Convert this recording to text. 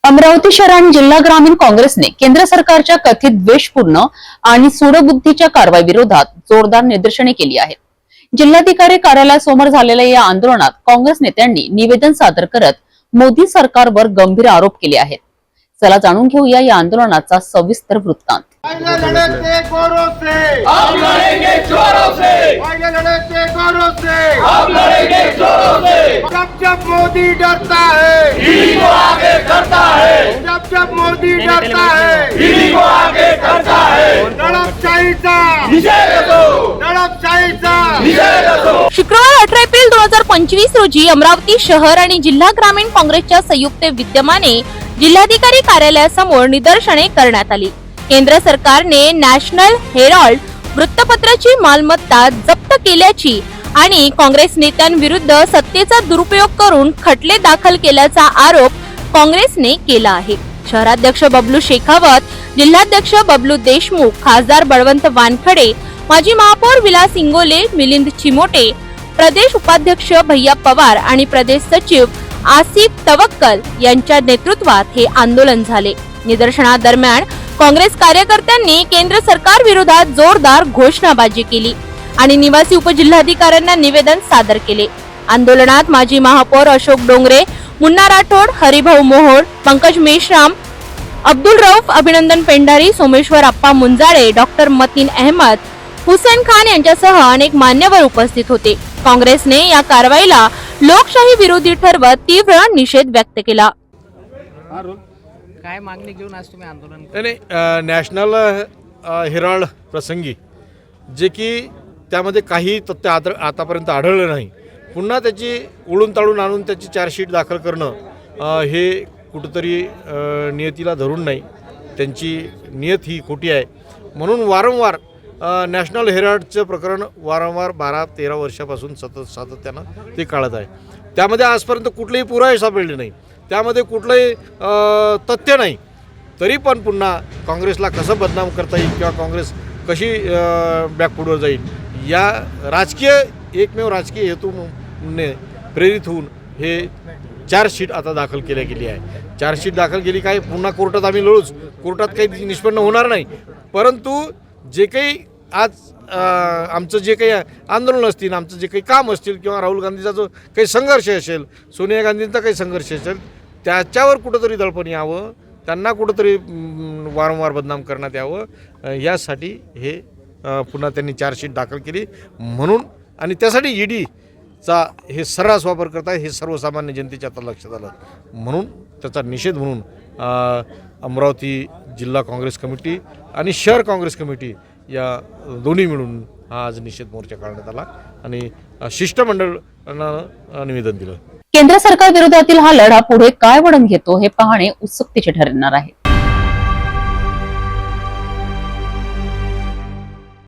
अमरावती शहर आणि जिल्हा ग्रामीण काँग्रेसने केंद्र सरकारच्या कथित द्वेषपूर्ण आणि सूडबुद्धीच्या कारवाई विरोधात जोरदार निदर्शने केली आहेत। जिल्हाधिकारी कार्यालयासमोर झालेल्या या आंदोलनात काँग्रेस नेत्यांनी निवेदन सादर करत मोदी सरकारवर गंभीर आरोप केले आहेत। चला जाणून घेऊया या आंदोलनाचा सविस्तर वृत्तांत। जब मोदी डरता है ईडी को आगे करता है, जब मोदी डरता है ईडी को आगे करता है। दडपशाहीचा निषेध असो, दडपशाहीचा निषेध असो। शुक्रवार 18 एप्रिल 2025 रोजी अमरावती शहर आणि जिल्हा ग्रामीण काँग्रेसच्या संयुक्त विद्यमाने जिल्हाधिकारी कार्यालयासमोर निदर्शने करण्यात आली। केंद्र सरकारने नॅशनल हेराल्ड वृत्तपत्राची मालमत्ता जप्त केल्याची आणि काँग्रेस नेत्यांविरुद्ध सत्तेचा दुरुपयोग करून खटले दाखल केल्याचा आरोप काँग्रेसने केला आहे। शहराध्यक्ष बबलू शेखावत, जिल्हाध्यक्ष बबलू देशमुख, खासदार बळवंत वानखडे, माजी महापौर विलास इंगोले, मिलिंद चिमोटे, प्रदेश उपाध्यक्ष भैया पवार आणि प्रदेश सचिव आसिफ तवक्कल यांच्या नेतृत्वात हे आंदोलन झाले। निदर्शनादरम्यान काँग्रेस कार्यकर्त्यांनी केंद्र सरकार विरोधात जोरदार घोषणाबाजी केली आणि निवासी उपजिल्हाधिकाऱ्यांना निवेदन सादर केले। आंदोलनात माजी महापौर अशोक डोंगरे, मुन्ना राठोड, हरिभाऊ मोहोळ, पंकज मेश्राम, अब्दुल रऊफ, अभिनंदन पेंढारी, सोमेश्वर अप्पा मुंजाळे, डॉक्टर मतीन अहमद, हुसेन खान यांच्यासह अनेक मान्यवर उपस्थित होते। काँग्रेसने या कारवाईला लोकशाही विरोधी ठरवत तीव्र निषेध व्यक्त केला। काय मागणी घेऊन आज तुम्ही आंदोलन नॅशनल हेराल्ड प्रसंगी जे की त्यामध्ये काही तथ्य आतापर्यंत आढळलं नाही, पुन्हा त्याची उडून ताळून आणून त्याची चार्जशीट दाखल करणं हे कुठंतरी नियतीला धरून नाही, त्यांची नियत ही खोटी आहे। म्हणून वारंवार नॅशनल हेराल्डचं प्रकरण वारंवार 12-13 वर्षापासून सातत्यानं ते काढत आहे। त्यामध्ये आजपर्यंत कुठलेही पुरावे सापडले नाही, त्यामध्ये कुठलंही तथ्य नाही, तरी पण पुन्हा काँग्रेसला कसं बदनाम करता येईल किंवा काँग्रेस कशी बॅकफूटवर जाईल या एकमेव राजकीय हेतूने प्रेरित होऊन हे चार्जशीट आता दाखल केल्या गेली आहे। चार्जशीट दाखल केली काय, पुन्हा कोर्टात आम्ही लढूच, कोर्टात काही निष्पन्न होणार नाही, परंतु जे काही आज आमचं जे काही आंदोलन असतील, आमचं जे काही काम असतील किंवा राहुल गांधीचा जो काही संघर्ष असेल, सोनिया गांधींचा काही संघर्ष असेल, त्याच्यावर कुठंतरी दडपण यावं, त्यांना कुठंतरी वारंवार बदनाम करण्यात यावं, यासाठी हे पुन्हा त्यांनी चार्जशीट दाखल केली म्हणून, आणि त्यासाठी ईडीचा हे सर्रास वापर करतात हे सर्वसामान्य जनतेच्या आता लक्षात आलं, म्हणून त्याचा निषेध म्हणून अमरावती जिल्हा काँग्रेस कमिटी आणि शहर काँग्रेस कमिटी या दोन्ही मिळून हा आज निषेध मोर्चा काढण्यात आला आणि शिष्टमंडळानं निवेदन दिलं। केंद्र सरकार विरोधातील हा लढा पुढे काय वळण घेतो हे पाहणे उत्सुकतेचे ठरणार आहे।